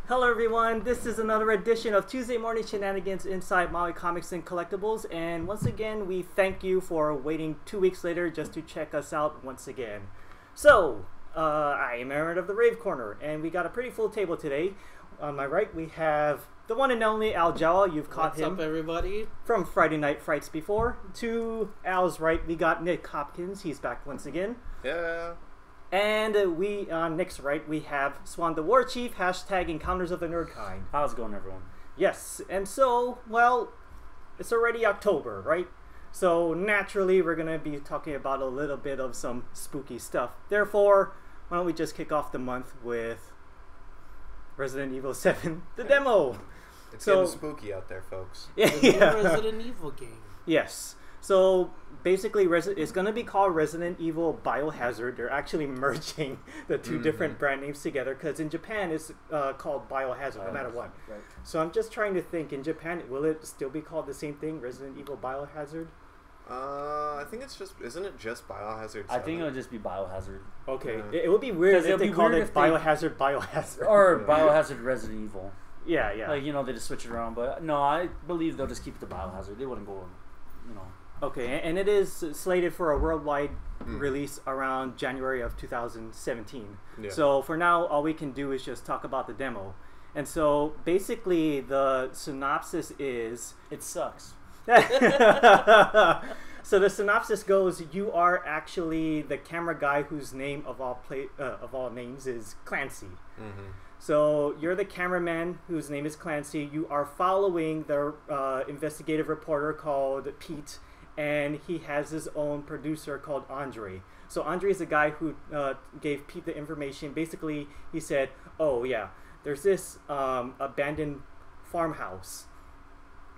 Hello everyone, this is another edition of Tuesday Morning Shenanigans inside Maui Comics and Collectibles, and once again we thank you for waiting 2 weeks later just to check us out once again. So, I am Aaron of the Rave Corner, and we got a pretty full table today. On my right we have the one and only Al Jawa. You've caught him. What's up, everybody? From Friday Night Frights before. To Al's right we got Nick Hopkins. He's back once again. Yeah. And on Nick's right, we have Swan the War Chief, hashtag Encounters of the Nerd Kind. How's it going, everyone? Yes, and so, well, it's already October, right? So naturally, we're going to be talking about a little bit of some spooky stuff. Therefore, why don't we just kick off the month with Resident Evil 7, the demo. It's getting spooky out there, folks. Yeah. The new Resident Evil game. Yes. So basically, it's going to be called Resident Evil Biohazard. They're actually merging the two different brand names together because in Japan it's called Biohazard no matter what. Right. So I'm just trying to think, in Japan, will it still be called the same thing, Resident Evil Biohazard? I think it's just, isn't it just Biohazard 7? I think it would just be Biohazard. Okay. Yeah. It would be weird if they called it Biohazard Biohazard. Or Biohazard Resident Evil. Yeah, yeah. Like, they just switch it around. But no, I believe they'll just keep it to Biohazard. They wouldn't go, Okay, and it is slated for a worldwide release around January of 2017. Yeah. So for now, all we can do is just talk about the demo. And so basically, the synopsis is... It sucks. So the synopsis goes, you are actually the camera guy whose name of all names is Clancy. So you're the cameraman whose name is Clancy. You are following the investigative reporter called Pete, and he has his own producer called Andre. So Andre is the guy who gave Pete the information. Basically, he said, oh yeah, there's this abandoned farmhouse,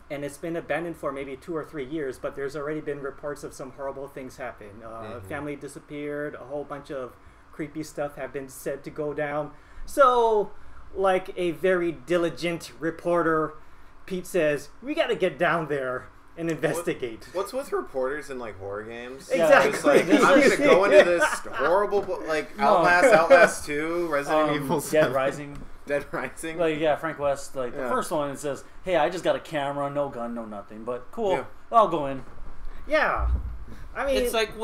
and it's been abandoned for maybe 2 or 3 years, but there's already been reports of some horrible things happen. Family disappeared, a whole bunch of creepy stuff have been said to go down. So, like a very diligent reporter, Pete says, we gotta get down there and investigate. What's with reporters in like horror games? Exactly. It's like, I'm gonna go into this horrible, Outlast 2, Resident Evil 7. Dead Rising. Like, yeah, Frank West, the first one, it says, hey, I just got a camera, no gun, no nothing. But cool, I'll go in. Yeah. I mean... It's like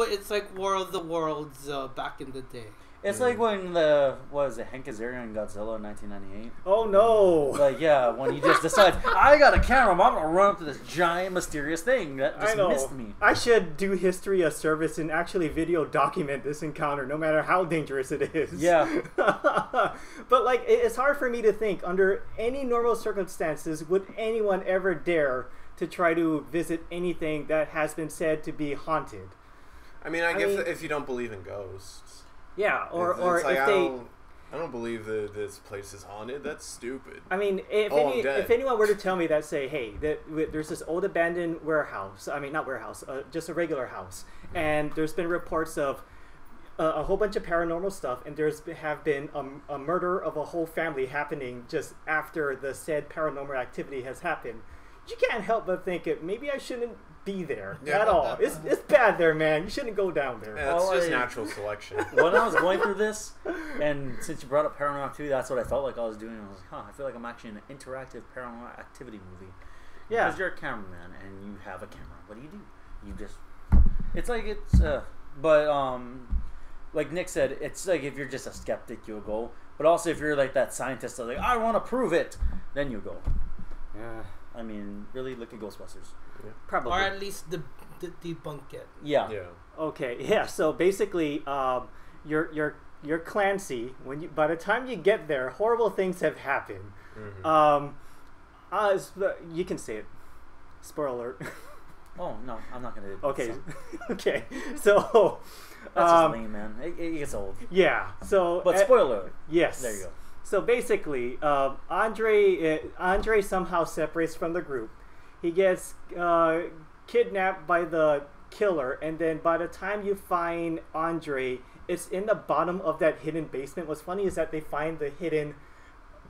War of the Worlds back in the day. It's like when Hank Azaria in Godzilla in 1998? Oh no! Like, yeah, when he just decides, I got a camera, I'm gonna run up to this giant mysterious thing that just missed me. I should do history a service and actually video document this encounter, no matter how dangerous it is. Yeah. But like, it's hard for me to think, under any normal circumstances, would anyone ever dare to try to visit anything that has been said to be haunted? I mean, I guess if you don't believe in ghosts. Yeah, or it's like, if they... I don't believe that this place is haunted. That's stupid. I mean, if anyone were to tell me that, say, hey, there's this old abandoned warehouse. I mean, not warehouse, just a regular house. And there's been reports of a whole bunch of paranormal stuff. And have been a murder of a whole family happening just after the said paranormal activity has happened. You can't help but think, maybe I shouldn't be there at all. It's bad there, man. You shouldn't go down there. Yeah, it's just natural selection. When I was going through this, and since you brought up Paranormal Activity, that's what I felt like I was doing. I was like, I feel like I'm actually in an interactive Paranormal Activity movie. Yeah. Because you're a cameraman, and you have a camera. What do? You just... It's like like Nick said, it's like if you're just a skeptic, you'll go. But also if you're like that scientist that's like, I want to prove it, then you go. Yeah. I mean, really, look at Ghostbusters. Yeah. Probably. Or at least debunk it. Yeah. Yeah. Okay. Yeah. So basically, you're Clancy. By the time you get there, horrible things have happened. You can say it. Spoiler alert. Oh no, I'm not gonna. Okay. Okay. So. That's just lame, man. It gets old. Yeah. So. But spoiler alert. Yes. There you go. So basically, Andre somehow separates from the group. He gets kidnapped by the killer, and then by the time you find Andre, it's in the bottom of that hidden basement. What's funny is that they find the hidden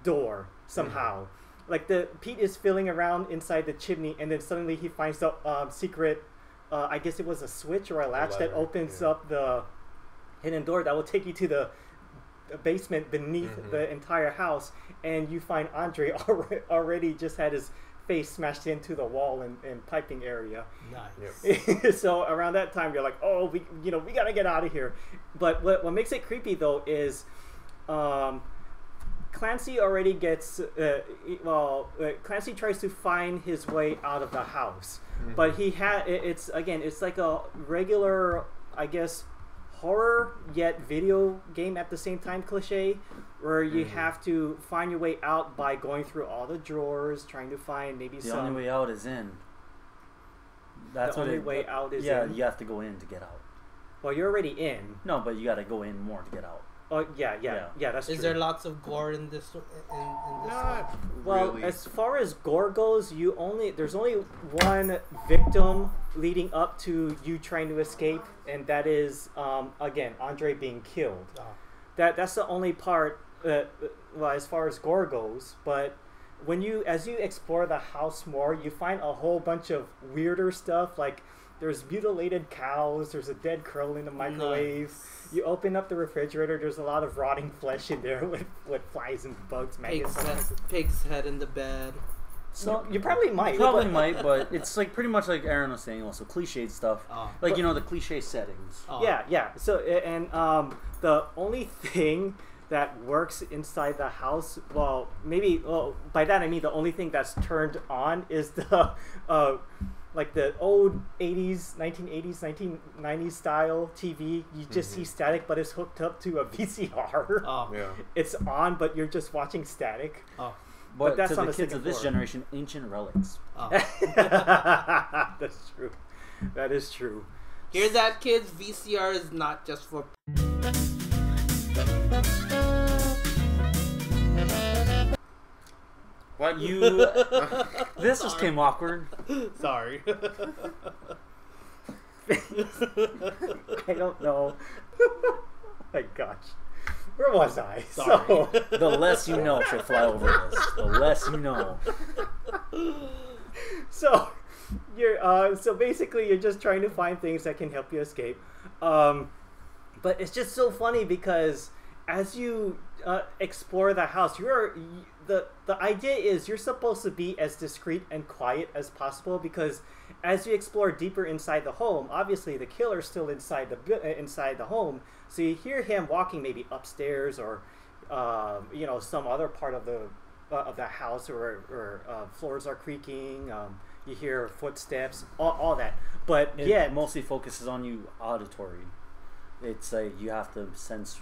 door somehow. Like Pete is feeling around inside the chimney, and then suddenly he finds the secret. I guess it was a switch or a latch that opens up the hidden door that will take you to the basement beneath the entire house, and you find Andre already just had his face smashed into the wall and piping area. Nice. Yep. So around that time, you're like, oh, we gotta get out of here. But what makes it creepy though is, Clancy already gets Clancy tries to find his way out of the house, but it's like a regular, I guess, horror yet video game at the same time cliche, where you have to find your way out by going through all the drawers, trying to find the only way out is in. That's the only way out is in. Yeah, you have to go in to get out. Well, you're already in. No, but you got to go in more to get out. Oh yeah, that's true. Is there lots of gore in this in this one? Well, really. as far as gore goes, there's only one victim leading up to you trying to escape, and that is again Andre being killed. Oh. That's the only part. Well, as far as gore goes, but as you explore the house more, you find a whole bunch of weirder stuff. Like there's mutilated cows. There's a dead crow in the microwave. Nice. You open up the refrigerator. There's a lot of rotting flesh in there with flies and bugs. Pig's head in the bed. So you probably might. But it's like pretty much like Aaron was saying. Also, cliched stuff. Like the cliche settings. Oh. Yeah. So and the only thing that works inside the house, by that I mean the only thing that's turned on is the like the old 80s, 1980s, 1990s style TV. You just see static, but it's hooked up to a VCR. Oh. Yeah. It's on, but you're just watching static. Oh. But that's to on the the kids second of this floor. generation, ancient relics. Oh. That's true. That is true. Hear that, kids? VCR is not just for... What? This just came awkward. Sorry. I don't know. Oh my gosh. Where was I? Sorry. So, The less you know should fly over this. The less you know. so you're so basically you're just trying to find things that can help you escape. But it's just so funny because as you explore the house, the idea is you're supposed to be as discreet and quiet as possible, because as you explore deeper inside the home, obviously the killer's still inside the home, so you hear him walking maybe upstairs or some other part of the house, or floors are creaking. You hear footsteps, all that. But It mostly focuses on you auditory. It's like you have to sense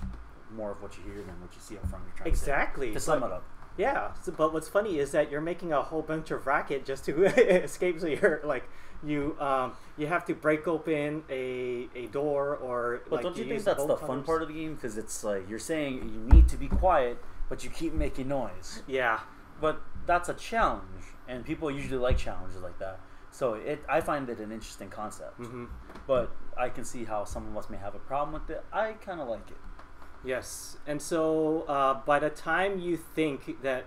more of what you hear than what you see up front. You're trying exactly. to sum it up. Yeah, but what's funny is that you're making a whole bunch of racket just to escape. So you're like, you have to break open a door, or But like, don't you think use that's the bolt fun cutters. part of the game? Because it's like you're saying you need to be quiet, but you keep making noise. Yeah. But that's a challenge, and people usually like challenges like that. So I find it an interesting concept. Mm-hmm. But I can see how some of us may have a problem with it. I kind of like it. Yes, and so by the time you think that,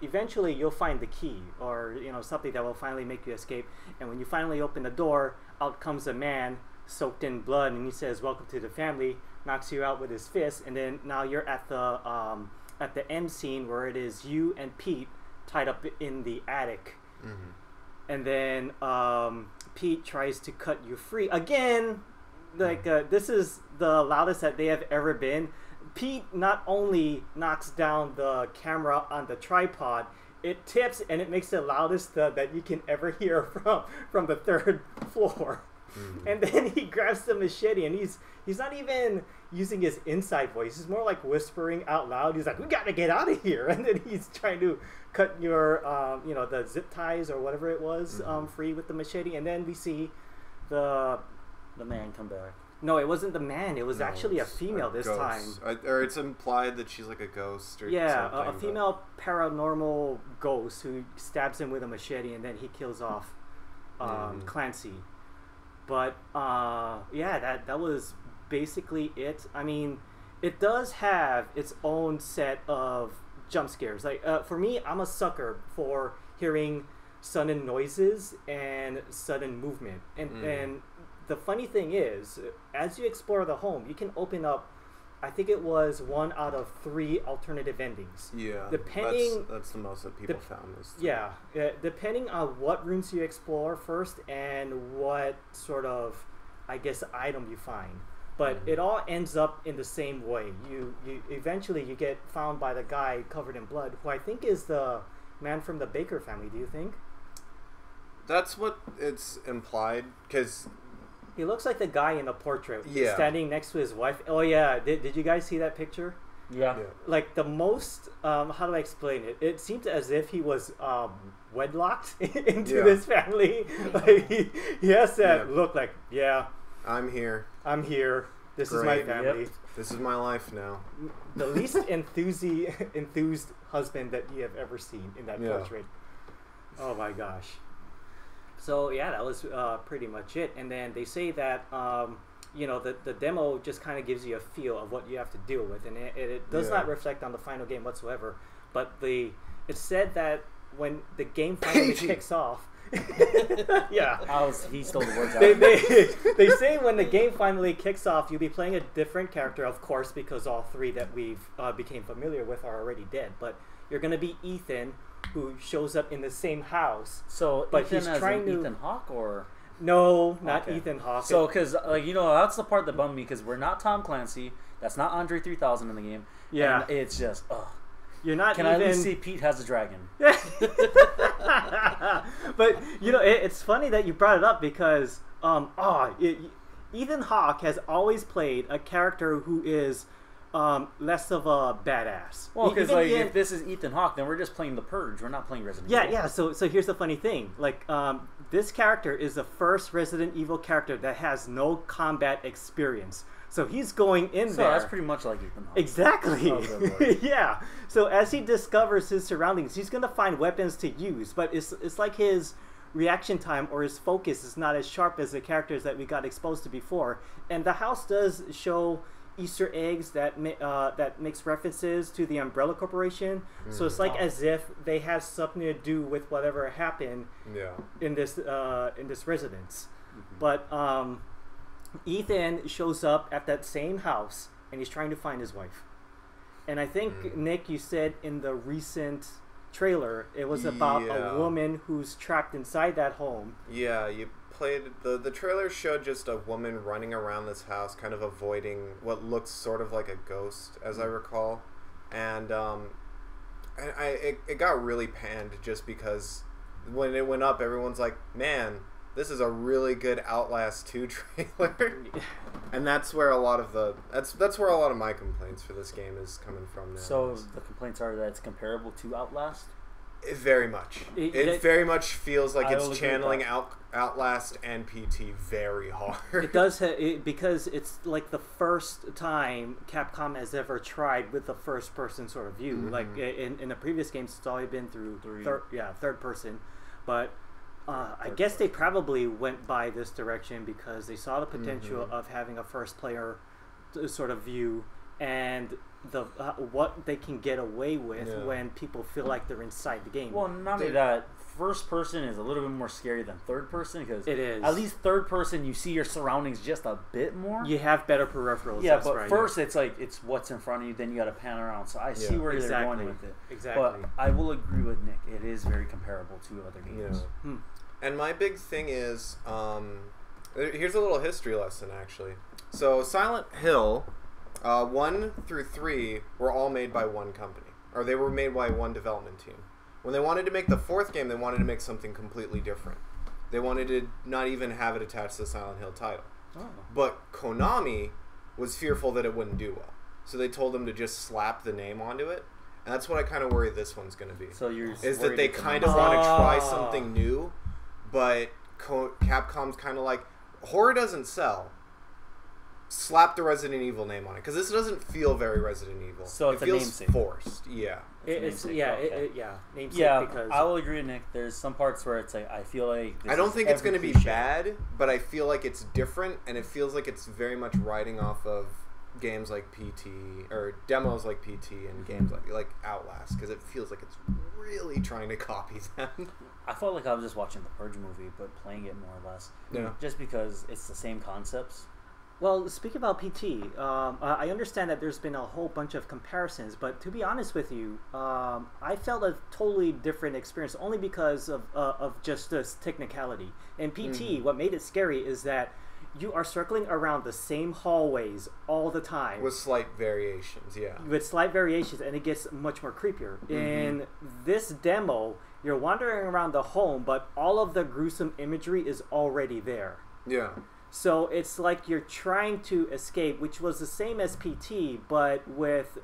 eventually you'll find the key, or something that will finally make you escape. And when you finally open the door, out comes a man soaked in blood, and he says, "Welcome to the family." Knocks you out with his fist, and then now you're at the end scene where it is you and Pete tied up in the attic, and then Pete tries to cut you free again. Like this is the loudest that they have ever been. Pete not only knocks down the camera on the tripod, it tips and it makes the loudest that you can ever hear from the third floor. And then he grabs the machete, and he's not even using his inside voice. He's more like whispering out loud. He's like, "We gotta get out of here!" And then he's trying to cut your the zip ties or whatever it was free with the machete. And then we see the man come back. No, it wasn't the man. It was actually a female this time. Or it's implied that she's like a ghost or Yeah, something. a female paranormal ghost who stabs him with a machete, and then he kills off Clancy. But that was basically it. I mean, it does have its own set of jump scares. Like for me, I'm a sucker for hearing sudden noises and sudden movement. And the funny thing is, as you explore the home, you can open up I think it was 1 out of 3 alternative endings. Yeah, depending that's the most that people found. Depending on what rooms you explore first and what sort of, I guess, item you find. But it all ends up in the same way. You eventually you get found by the guy covered in blood, who I think is the man from the Baker family. Do you think? That's what it's implied, because he looks like the guy in the portrait, standing next to his wife. Oh yeah, did you guys see that picture? Yeah. Like the most, how do I explain it? It seemed as if he was wedlocked into this family. Like he has that look like, I'm here. This is my family. Yep. This is my life now. The least enthused husband that you have ever seen in that portrait. Oh my gosh. So yeah, that was pretty much it. And then they say that the demo just kind of gives you a feel of what you have to deal with, and it does not reflect on the final game whatsoever. But it said that when the game finally kicks off, he stole the words out. They say when the game finally kicks off, you'll be playing a different character, of course, because all 3 that we've became familiar with are already dead. But you're going to be Ethan, who shows up in the same house. So, but Ethan he's trying to Ethan Hawke, or no, not Ethan Hawke. So, because that's the part that bummed me, because we're not Tom Clancy. That's not Andre 3000 in the game. Yeah, and it's just You're not. Can I at least see Pete has a dragon? But it's funny that you brought it up, because Ethan Hawke has always played a character who is less of a badass. Well, because if this is Ethan Hawke, then we're just playing The Purge. We're not playing Resident Evil. Yeah. So here's the funny thing. Like, this character is the first Resident Evil character that has no combat experience. So he's going in there. So that's pretty much like Ethan Hawke. Exactly. Oh, yeah. So as he discovers his surroundings, he's going to find weapons to use. But it's like his reaction time or his focus is not as sharp as the characters that we got exposed to before. And the house does show Easter eggs that makes references to the Umbrella Corporation. So it's like as if they have something to do with whatever happened in this residence. But Ethan shows up at that same house, and he's trying to find his wife. And I think, Nick, you said in the recent trailer, it was about a woman who's trapped inside that home. Yeah, you played... The trailer showed just a woman running around this house, kind of avoiding what looks sort of like a ghost, as I recall. And it got really panned just because when it went up, everyone's like, man... This is a really good Outlast 2 trailer, and that's where a lot of that's where a lot of my complaints for this game is coming from now. So the complaints are that it's comparable to Outlast. Very much. It very much feels like it's channeling Outlast and PT very hard. It does because it's like the first time Capcom has ever tried with the first-person sort of view. Like in the previous games, it's always been through third person, but. I guess they probably went by this direction because they saw the potential of having a first player sort of view and the what they can get away with when people feel like they're inside the game. Well, not only that, first person is a little bit more scary than third person because it is. At least third person, you see your surroundings just a bit more. You have better peripherals. Yeah, but first it's like it's what's in front of you, then you got to pan around. So I see where they're going with it. Exactly. But I will agree with Nick. It is very comparable to other games. Yeah. And my big thing is, here's a little history lesson, actually. So Silent Hill, 1 through 3 were all made by one company. Or they were made by one development team. When they wanted to make the 4th game, they wanted to make something completely different. They wanted to not even have it attached to the Silent Hill title. Oh. But Konami was fearful that it wouldn't do well. So they told them to just slap the name onto it. And that's what I kind of worry this one's going to be. So is that they kind of want to try something new. But Capcom's kind of like, horror doesn't sell. Slap the Resident Evil name on it. Because this doesn't feel very Resident Evil. So it feels forced. Yeah. Namesake because I will agree with Nick. There's some parts where it's like, I feel like... I don't think it's going to be bad, but I feel like it's different, and it feels like it's very much riding off of games like PT, or demos like PT, and games like Outlast, because it feels like it's really trying to copy them. I felt like I was just watching the Purge movie, but playing it more or less. Yeah. Just because it's the same concepts. Well, speaking about PT, I understand that there's been a whole bunch of comparisons, but to be honest with you, I felt a totally different experience only because of just this technicality. In PT, what made it scary is that you are circling around the same hallways all the time. With slight variations, yeah. With slight variations, and it gets much more creepier. In this demo, you're wandering around the home, but all of the gruesome imagery is already there. Yeah. So it's like you're trying to escape, which was the same as PT, but with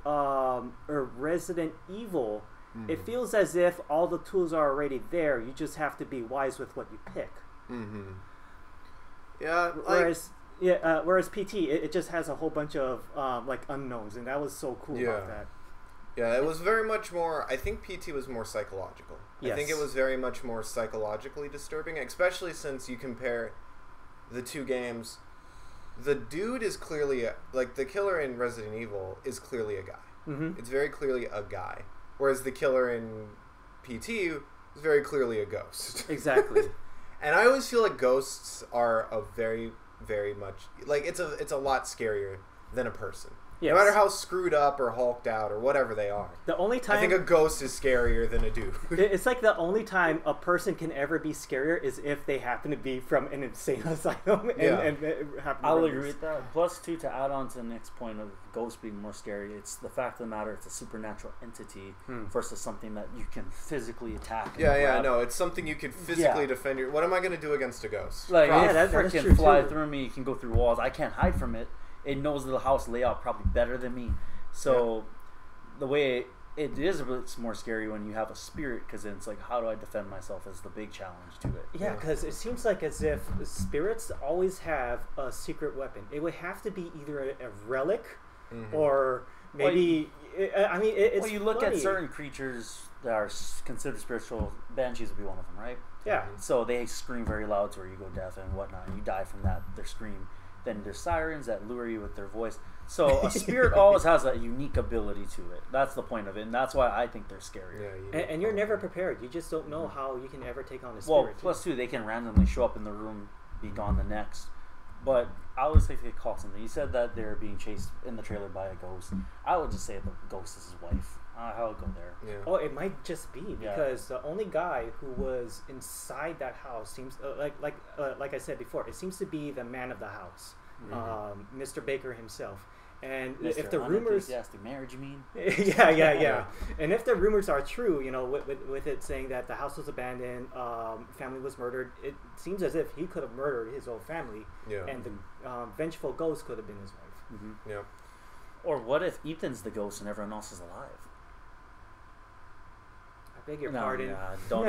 Resident Evil, it feels as if all the tools are already there. You just have to be wise with what you pick. Yeah. Whereas PT, it just has a whole bunch of like unknowns, and that was so cool about that. Yeah, it was very much more. I think PT was more psychological. Yes. I think it was very much more psychologically disturbing, especially since you compare the two games. The dude is clearly like the killer in Resident Evil is clearly a guy. It's very clearly a guy, whereas the killer in PT is very clearly a ghost. Exactly. And I always feel like ghosts are a very, very much like it's a lot scarier than a person. Yes. No matter how screwed up or hulked out or whatever they are. The only time I think a ghost is scarier than a dude. It's like the only time a person can ever be scarier is if they happen to be from an insane asylum. I'll agree with that. Plus, too, to add on to the next point of ghosts being more scary, it's the fact of the matter, it's a supernatural entity versus something that you can physically attack. No, it's something you could physically defend. What am I going to do against a ghost? Like, that freaking fly through me, you can go through walls. I can't hide from it. It knows the house layout probably better than me. So the way it is a bit more scary when you have a spirit, because then it's like, how do I defend myself is the big challenge to it. Yeah, because it seems like as if spirits always have a secret weapon. It would have to be either a relic or maybe... it's well, you look at certain creatures that are considered spiritual. Banshees would be one of them, right? Yeah. So they scream very loud to where you go deaf and whatnot, and you die from that, their scream. Then there's sirens that lure you with their voice. So a spirit always has a unique ability to it. That's the point of it, and that's why I think they're scarier. Yeah, and you're never prepared. You just don't know how you can ever take on a Well, spirit. plus too, they can randomly show up in the room, be gone the next. But I always think they call something. You said that they're being chased in the trailer by a ghost. I would just say the ghost is his wife. I'll go there. Yeah. Oh, it might just be because the only guy who was inside that house seems like I said before. It seems to be the man of the house. Mr. Baker himself, and Mr. if the rumors, marriage, you mean? yeah, and if the rumors are true, you know, with it saying that the house was abandoned, family was murdered, it seems as if he could have murdered his whole family, and the vengeful ghost could have been his wife. Yeah. Or what if Ethan's the ghost and everyone else is alive? I beg your pardon. Don't.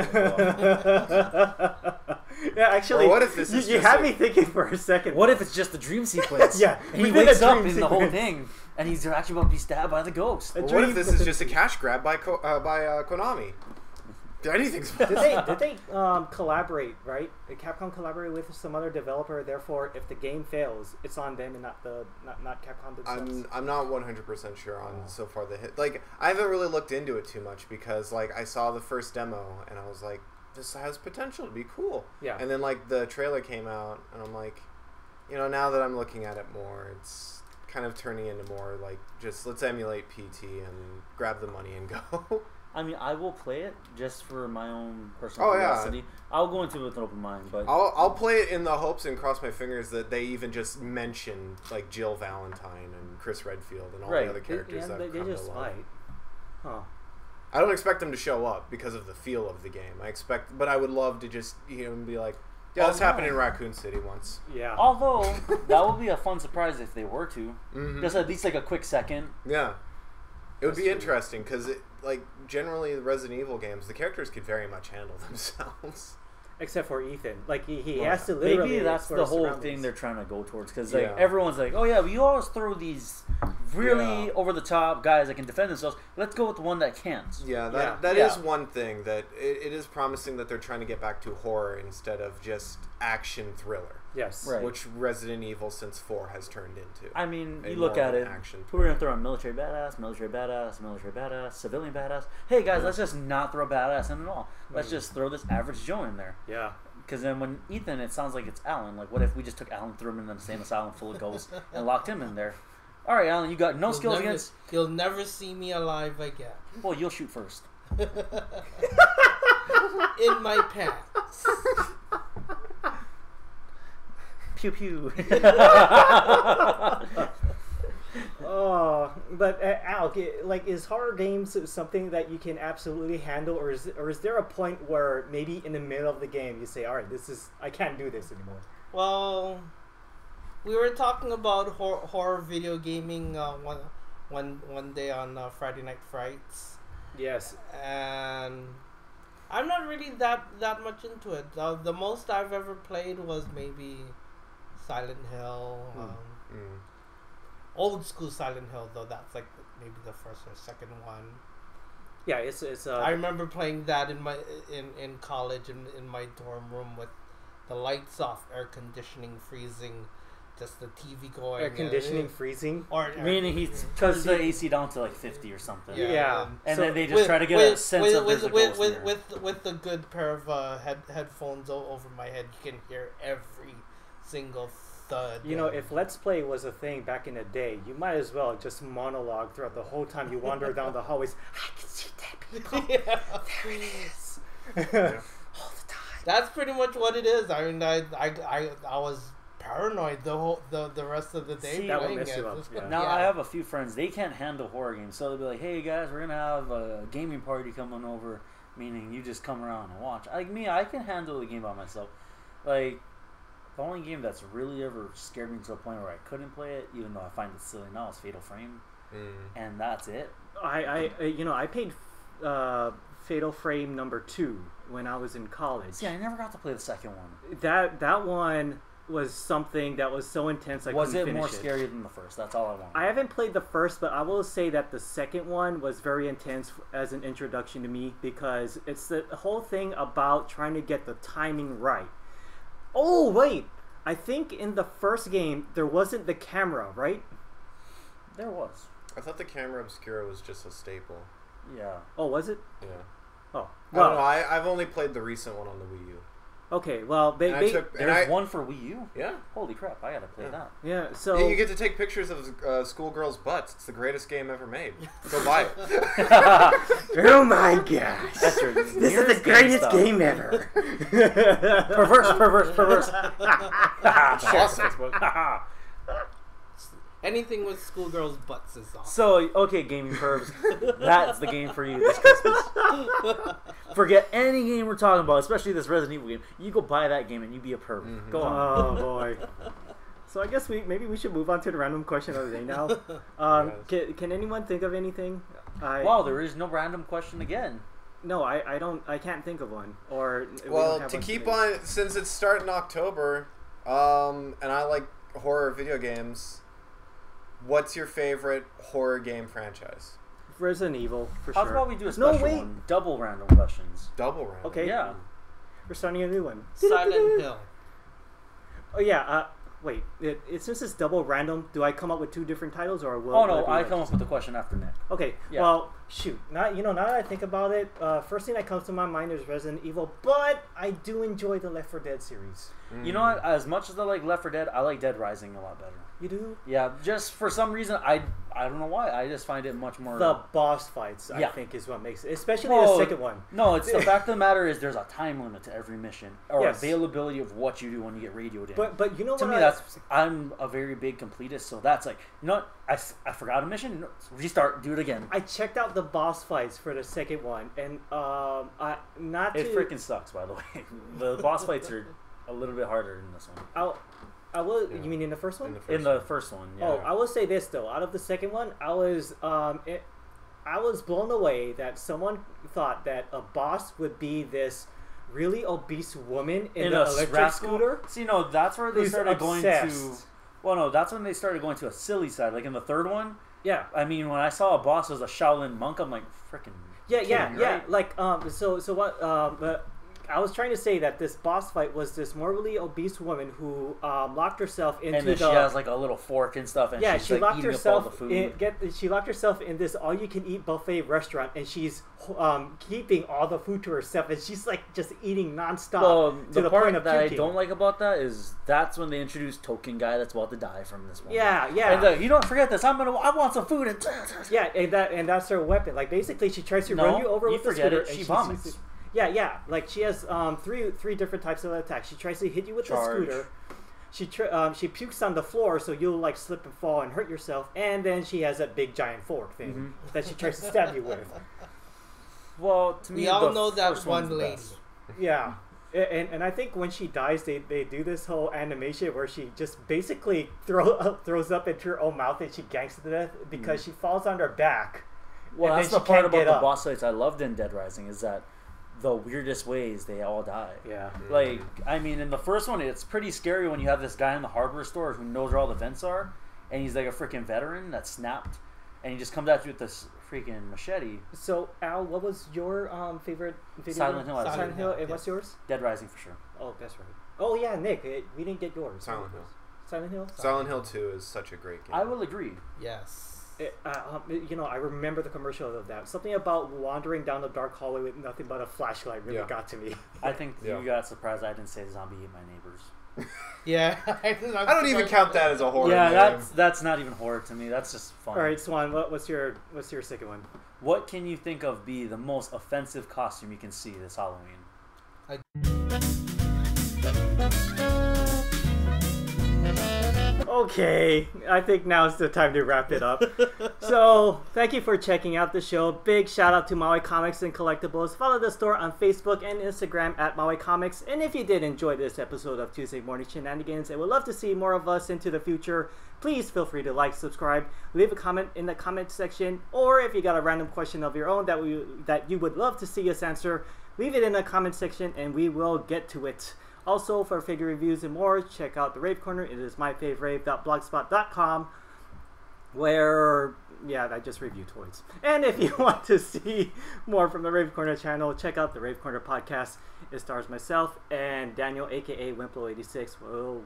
Yeah, actually, or what if this is you had me thinking for a second. What if it's just a dream sequence? Yeah, and he wakes up in the whole thing, and he's actually about to be stabbed by the ghost. Well, what if this is just a cash grab by Konami? Anything's possible. Did they collaborate, right? Did Capcom collaborate with some other developer? Therefore, if the game fails, it's on them and not Capcom themselves. I'm not 100% sure on so far the hit. Like, I haven't really looked into it too much because like I saw the first demo and I was like, this has potential to be cool. Yeah. And then like the trailer came out and I'm like, you know, now that I'm looking at it more, it's kind of turning into more like just let's emulate PT and grab the money and go. I mean, I will play it just for my own personal curiosity. I'll go into it with an open mind, but I'll play it in the hopes and cross my fingers that they even just mention like Jill Valentine and Chris Redfield and all the other characters that they just fight. Huh. I don't expect them to show up because of the feel of the game. But I would love to just be like, yeah, this happened in Raccoon City once. Yeah. Although that would be a fun surprise if they were to, just at least like a quick second. Yeah. It would be interesting because, like, generally the Resident Evil games, the characters could very much handle themselves. Except for Ethan, like he has to literally. Maybe that's the whole thing they're trying to go towards because like everyone's like, oh yeah, we always throw these really over the top guys that can defend themselves. Let's go with the one that can't. Yeah, that is one thing that it is promising that they're trying to get back to horror instead of just action thriller. Yes, right. Which Resident Evil since 4 has turned into. I mean, you look at it. Who are we gonna throw in? Military badass, military badass, military badass, civilian badass. Hey guys, let's just not throw badass in at all. Let's just throw this average Joe in there. Yeah. Because then when Ethan, it sounds like it's Alan. Like, what if we just took Alan, threw him in the insane asylum full of ghosts, and locked him in there? All right, Alan, you got no skills against... You'll never see me alive again. Well, you'll shoot first. In my pants. Pew pew. Oh, but Al, like, is horror games something that you can absolutely handle, or is there a point where maybe in the middle of the game you say, all right, I can't do this anymore? Well, we were talking about horror video gaming one day on Friday Night Frights. Yes. And I'm not really that much into it. The most I've ever played was maybe Silent Hill. Old school Silent Hill, though. That's like maybe the first or second one. Yeah, it's. I remember playing that in college in my dorm room with the lights off, air conditioning freezing, just the TV going. Air conditioning freezing? Meaning he turns the AC down to like 50 or something. Yeah. And so then they just try to get a sense of there's a ghost there. With the good pair of headphones over my head, you can hear every single thud. You know, if Let's Play was a thing back in the day, you might as well just monologue throughout the whole time you wander down the hallways. I can see dead people. Yeah. There it is. All the time. That's pretty much what it is. I mean, I was paranoid the rest of the day. See, that will mess you up. Yeah. Now I have a few friends, they can't handle horror games, so they'll be like, hey guys, we're gonna have a gaming party coming over, meaning you just come around and watch. Like me, I can handle the game by myself. Like, the only game that's really ever scared me to a point where I couldn't play it, even though I find it silly now, is Fatal Frame. And that's it. I paid Fatal Frame number 2 when I was in college. See, I never got to play the second one. That one was something that was so intense I couldn't finish it. Was it more scary than the first? That's all I want. I haven't played the first, but I will say that the second one was very intense as an introduction to me, because it's the whole thing about trying to get the timing right. Oh, wait! I think in the first game, there wasn't the camera, right? There was. I thought the camera obscura was just a staple. Yeah. Oh, was it? Yeah. Oh. Well, I don't know. I've only played the recent one on the Wii U. Okay, well, there's one for Wii U? Yeah. Holy crap, I gotta play that. Yeah, so... Yeah, you get to take pictures of schoolgirls' butts. It's the greatest game ever made. Go buy it. Oh my gosh. This is the greatest game ever. Perverse. Awesome. Anything with schoolgirls' butts is awesome. So, okay, gaming pervs, that's the game for you this Christmas. Forget any game we're talking about, especially this Resident Evil game. You go buy that game and you be a perv. Mm-hmm. Go on. Oh boy. So I guess maybe we should move on to the random question of the day now. Yes. Can anyone think of anything? Wow, there is no random question again. No, I can't think of one. Or well, to keep on, since it's starting October, and I like horror video games. What's your favorite horror game franchise? Resident Evil, for How sure. about we do a special one? Double random questions. Double random? Okay. Yeah. We're starting a new one. Silent Hill. Oh, yeah. Wait. Since it's double random, do I come up with 2 different titles, or will? Oh no, I come up with the question after Nick. Okay. Yeah. Well, shoot. Now that I think about it, first thing that comes to my mind is Resident Evil, but I do enjoy the Left 4 Dead series. You know what? As much as I like Left 4 Dead, I like Dead Rising a lot better. You do? Yeah, just for some reason, I don't know why. I just find it much more... The boss fights, I think, is what makes it. Especially the second one. No, it's the fact of the matter is there's a time limit to every mission. Or Yes. availability of what you do when you get radioed in. But you know what? To me, I'm a very big completist, so that's like, you know what? I forgot a mission. Restart, do it again. I checked out the boss fights for the second one, and It freaking sucks, by the way. The boss fights are a little bit harder than this one. I will. Yeah. You mean in the first one? In the first one, yeah. Oh, I will say this though. Out of the second one, I was blown away that someone thought that a boss would be this really obese woman in an electric scooter. See, no, that's where they started going to. obsessed. Well, no, that's when they started going to a silly side. Like in the third one. Yeah. I mean, when I saw a boss as a Shaolin monk, I'm like, freaking. Yeah. Right? Like, so what? I was trying to say that this boss fight was this morbidly obese woman who locked herself into and then she has like a little fork and stuff, and she's she like locked eating herself up all the food. she locked herself in this all-you-can-eat buffet restaurant, and she's keeping all the food to herself, and she's like just eating nonstop. Well, to the point part of that puking. I don't like about that is that's when they introduce token guy that's about to die from this one. Yeah. And you don't forget this. I want some food. And Yeah, and that's her weapon. Like basically, she tries to run you over with the scooter. She and vomits. Yeah. Like she has three different types of attacks. She tries to hit you with the scooter. She pukes on the floor, so you'll like slip and fall and hurt yourself. And then she has that big giant fork thing that she tries to stab you with. Well, to me, We all know that one lady. best. Yeah. And I think when she dies, they do this whole animation where she just basically throws up into her own mouth and she gangs to death because she falls on her back. Well, and that's then the she part can't about get the up. boss fights I loved in Dead Rising is that the weirdest ways they all die. Yeah. Like, I mean, in the first one, it's pretty scary when you have this guy in the hardware store who knows where all the vents are, and he's like a freaking veteran that snapped, and he just comes at you with this freaking machete. So, Al, what was your favorite video? Silent Hill. Silent Hill. And what's yours? Dead Rising for sure. Oh, that's right. Oh, yeah, Nick. We didn't get yours. Silent Hill. Silent Hill? Silent Hill 2 is such a great game. I will agree. Yes. I remember the commercial of that. Something about wandering down the dark hallway with nothing but a flashlight really got to me. I think you got surprised I didn't say zombie ate my neighbors. Yeah. I don't even count that as a horror game. That's not even horror to me. That's just fun. All right, Swan, what's your second one? What can you think of be the most offensive costume you can see this Halloween? Okay, I think now's the time to wrap it up. So, thank you for checking out the show. Big shout out to Maui Comics and Collectibles. Follow the store on Facebook and Instagram at Maui Comics. And if you did enjoy this episode of Tuesday Morning Shenanigans and would love to see more of us into the future, please feel free to like, subscribe, leave a comment in the comment section, or if you got a random question of your own that you would love to see us answer, leave it in the comment section and we will get to it. Also, for figure reviews and more, check out the Rave Corner. It is myfavorite.blogspot.com, where, I just review toys. And if you want to see more from the Rave Corner channel, check out the Rave Corner podcast. It stars myself and Daniel, aka Wimplo86. Well,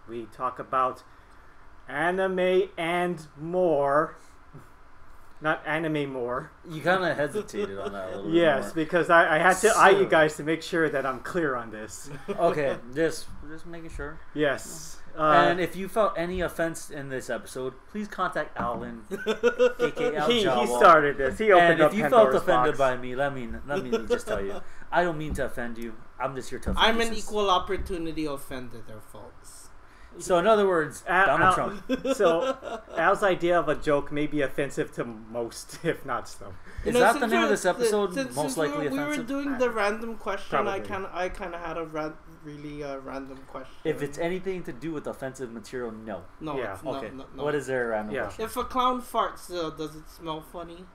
we talk about anime and more. Not anime more. You kind of hesitated on that a little bit Yes, more. because I had to eye you guys to make sure that I'm clear on this. Okay, just making sure. Yes. And if you felt any offense in this episode, please contact Alan, aka Al he Jawa. started this. He opened And up if you Pandora's felt offended box. by me, let me just tell you, I don't mean to offend you. I'm just here to offend I'm you. an equal opportunity offender there, folks. So in other words, Donald Trump. So Al's idea of a joke may be offensive to most, if not some. Is that the name of this episode? Since Most likely we were offensive? doing the random question, I Probably. kind of had a really random question. If it's anything to do with offensive material, no. no, Yeah, it's, no, Okay. no. What is their random Yeah. question? If a clown farts, does it smell funny?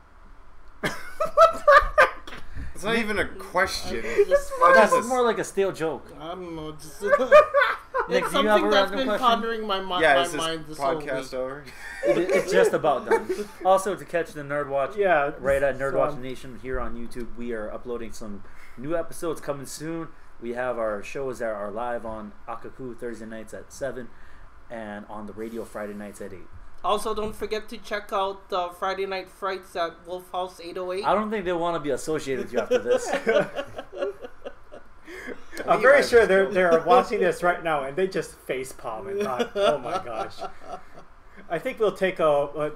It's not even a question. That's more like a stale joke. I don't know. Just, Nick, it's do you have a something that's random been question? pondering my mind Yeah, is this this whole podcast week. over? It's just about done. Also, to catch the Nerd Watch, Yeah. right at Nerd so, Watch Nation here on YouTube, we are uploading some new episodes coming soon. We have our shows that are live on Akaku Thursday nights at 7 and on the radio Friday nights at 8. Also, don't forget to check out Friday Night Frights at Wolf House 808. I don't think they want to be associated with you after this. I'm very sure they're watching this right now and they just face palm and thought, oh my gosh. I think we'll take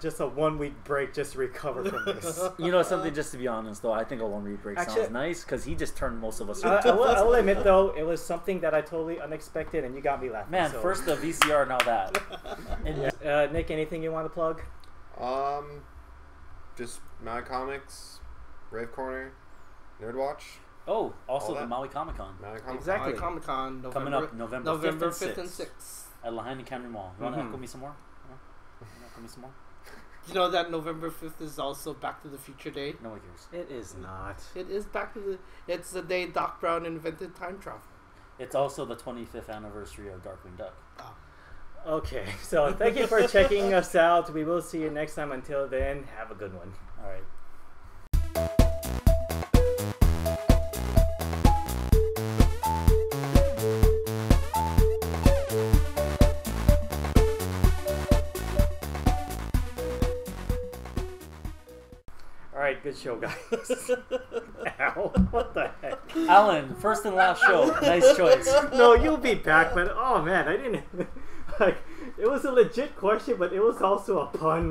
just a 1 week break just to recover from this. You know something, just to be honest, though, I think a 1 week break Actually, sounds nice because he just turned most of us I will admit though, it was something that I totally unexpected and you got me laughing. Man, so. first the VCR, now that. And, Nick, anything you want to plug? Just Maui Comics, Rave Corner, Nerd Watch. oh, also All the that. Maui Comic Con Maui Comics. Exactly. Comic Con coming up November 5th and 6th. at Lahaina County Mall. You want to echo me some more? Echo me some more? You know that November 5th is also Back to the Future Day? No one cares. It is not. It is it's the day Doc Brown invented time travel. It's also the 25th anniversary of Darkwing Duck. Okay, so thank you for checking us out. We will see you next time. Until then, have a good one. All right. right, good show, guys. Ow, what the heck? Alan, first and last show. Nice choice. No, you'll be back, but oh man, I didn't. Like, it was a legit question, but it was also a pun.